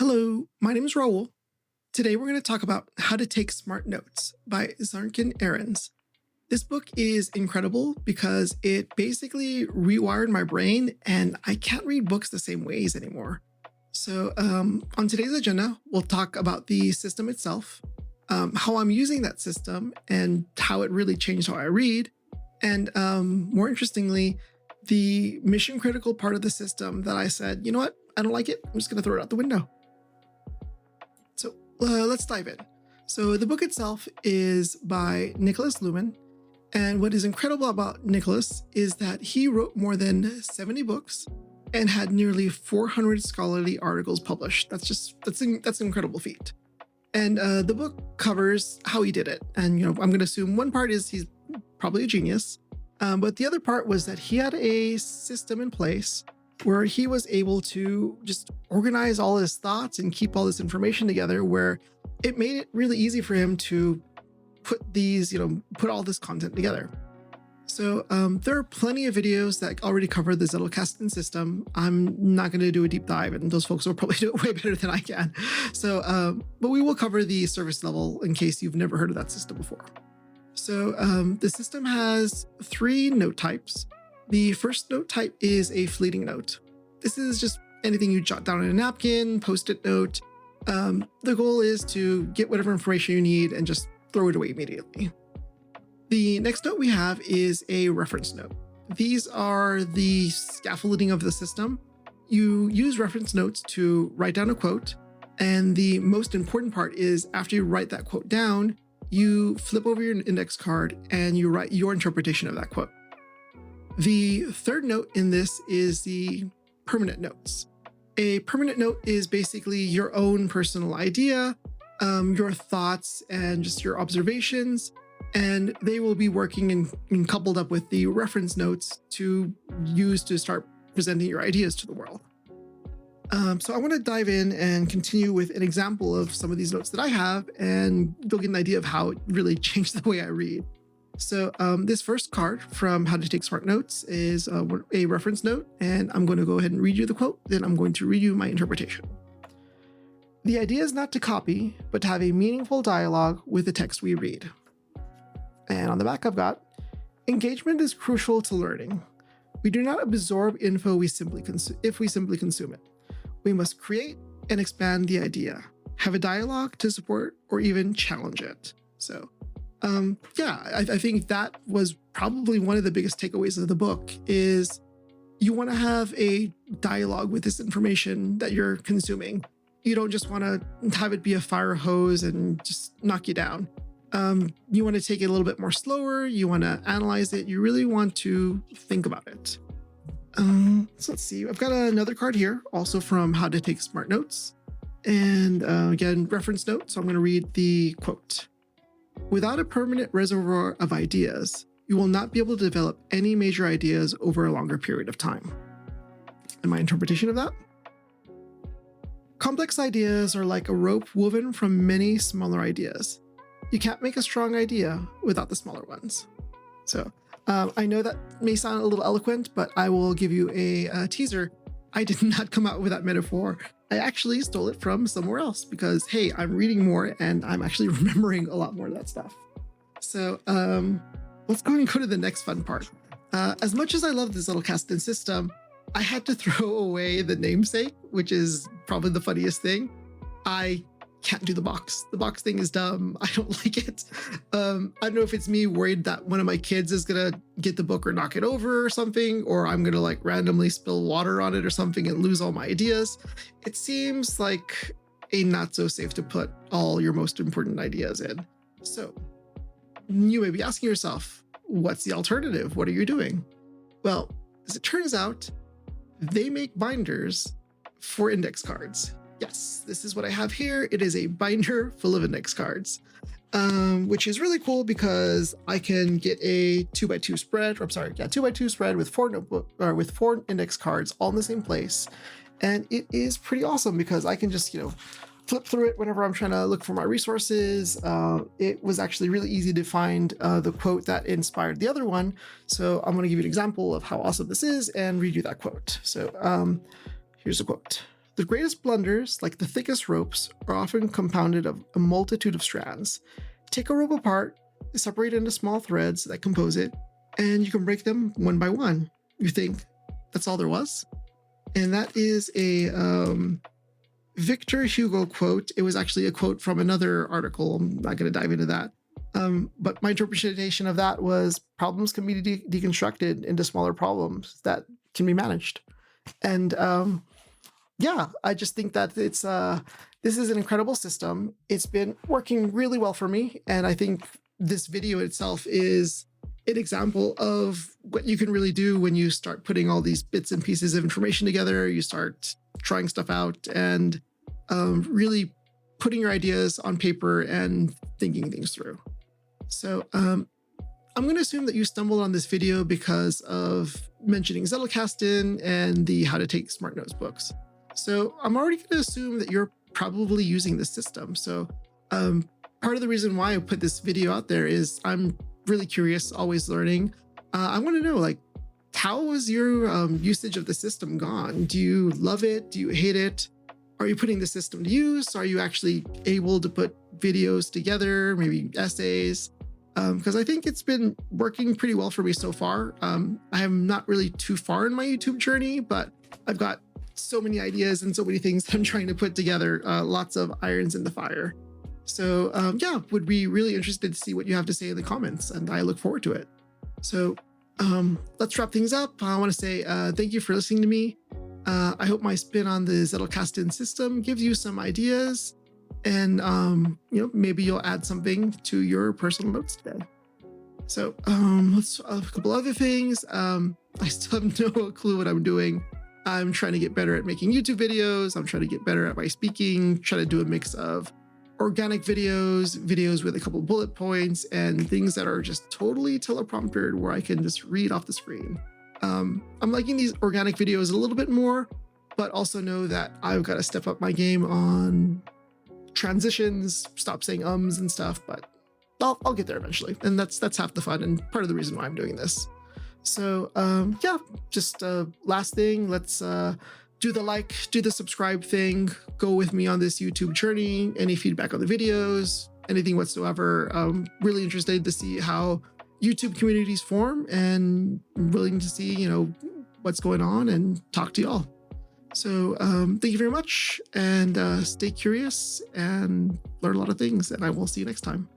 Hello, my name is Raul. Today we're going to talk about How to Take Smart Notes by Zettelkasten. This book is incredible because it basically rewired my brain and I can't read books the same ways anymore. So on today's agenda, we'll talk about the system itself, how I'm using that system and how it really changed how I read, and more interestingly, the mission critical part of the system that I said, you know what, I don't like it, I'm just going to throw it out the window. So let's dive in. So the book itself is by Nicholas Luhmann. And what is incredible about Nicholas is that he wrote more than 70 books and had nearly 400 scholarly articles published. That's an incredible feat. And the book covers how he did it. And, I'm going to assume one part is he's probably a genius. But the other part was that he had a system in place where he was able to just organize all his thoughts and keep all this information together, where it made it really easy for him to put all this content together. So there are plenty of videos that already cover the Zettelkasten system. I'm not going to do a deep dive, and those folks will probably do it way better than I can. So, but we will cover the service level in case you've never heard of that system before. So the system has 3 note types. The first note type is a fleeting note. This is just anything you jot down on a napkin, post-it note. The goal is to get whatever information you need and just throw it away immediately. The next note we have is a reference note. These are the scaffolding of the system. You use reference notes to write down a quote, and the most important part is after you write that quote down, you flip over your index card and you write your interpretation of that quote. The third note in this is the permanent notes. A permanent note is basically your own personal idea, your thoughts and just your observations, and they will be working and coupled up with the reference notes to use to start presenting your ideas to the world. So I want to dive in and continue with an example of some of these notes that I have, and you'll get an idea of how it really changed the way I read. So this first card from How to Take Smart Notes is a reference note, and I'm going to go ahead and read you the quote, then I'm going to read you my interpretation. The idea is not to copy, but to have a meaningful dialogue with the text we read. And on the back I've got, engagement is crucial to learning. We do not absorb info if we simply consume it. We must create and expand the idea, have a dialogue to support or even challenge it. So I think that was probably one of the biggest takeaways of the book is you want to have a dialogue with this information that you're consuming. You don't just want to have it be a fire hose and just knock you down. You want to take it a little bit more slower. You want to analyze it. You really want to think about it. So let's see. I've got another card here, also from How to Take Smart Notes. And again, reference note. So I'm going to read the quote. Without a permanent reservoir of ideas, you will not be able to develop any major ideas over a longer period of time. And my interpretation of that? Complex ideas are like a rope woven from many smaller ideas. You can't make a strong idea without the smaller ones. So I know that may sound a little eloquent, but I will give you a teaser. I did not come out with that metaphor. I actually stole it from somewhere else because, hey, I'm reading more and I'm actually remembering a lot more of that stuff. So let's go and go to the next fun part. As much as I love this Zettelkasten system, I had to throw away the namesake, which is probably the funniest thing. I can't do the box. The box thing is dumb. I don't like it. I don't know if it's me worried that one of my kids is going to get the book or knock it over or something, or I'm going to randomly spill water on it or something and lose all my ideas. It seems like a not so safe to put all your most important ideas in. So you may be asking yourself, what's the alternative? What are you doing? Well, as it turns out, they make binders for index cards. Yes, this is what I have here. It is a binder full of index cards, which is really cool because I can get a 2x2 spread, 2x2 spread with 4 index cards all in the same place. And it is pretty awesome because I can just, flip through it whenever I'm trying to look for my resources. It was actually really easy to find the quote that inspired the other one. So I'm going to give you an example of how awesome this is and read you that quote. So here's a quote. The greatest blunders, like the thickest ropes, are often compounded of a multitude of strands. Take a rope apart, separate it into small threads that compose it, and you can break them one by one. You think that's all there was? And that is a Victor Hugo quote. It was actually a quote from another article. I'm not going to dive into that. But my interpretation of that was problems can be deconstructed into smaller problems that can be managed. And yeah, I just think that this is an incredible system. It's been working really well for me. And I think this video itself is an example of what you can really do when you start putting all these bits and pieces of information together. You start trying stuff out and really putting your ideas on paper and thinking things through. So I'm going to assume that you stumbled on this video because of mentioning Zettelkasten and the How to Take Smart Notes books. So I'm already going to assume that you're probably using this system. So part of the reason why I put this video out there is I'm really curious, always learning. I want to know, like, how has your usage of the system gone? Do you love it? Do you hate it? Are you putting the system to use? Are you actually able to put videos together, maybe essays? Because I think it's been working pretty well for me so far. I am not really too far in my YouTube journey, but I've got so many ideas and so many things that I'm trying to put together, lots of irons in the fire. So yeah, would be really interested to see what you have to say in the comments, and I look forward to it. So let's wrap things up. I want to say thank you for listening to me. I hope my spin on the Zettelkasten system gives you some ideas, and maybe you'll add something to your personal notes today. So let's a couple other things. I still have no clue what I'm doing. I'm trying to get better at making YouTube videos. I'm trying to get better at my speaking, try to do a mix of organic videos with a couple bullet points, and things that are just totally telepromptered where I can just read off the screen. I'm liking these organic videos a little bit more, but also know that I've got to step up my game on transitions, stop saying ums and stuff, but I'll get there eventually. And that's half the fun and part of the reason why I'm doing this. So yeah, just last thing, let's do the subscribe thing, go with me on this YouTube journey. Any feedback on the videos, anything whatsoever. Really interested to see how YouTube communities form, and willing to see, what's going on and talk to y'all. So thank you very much, and stay curious and learn a lot of things, and I will see you next time.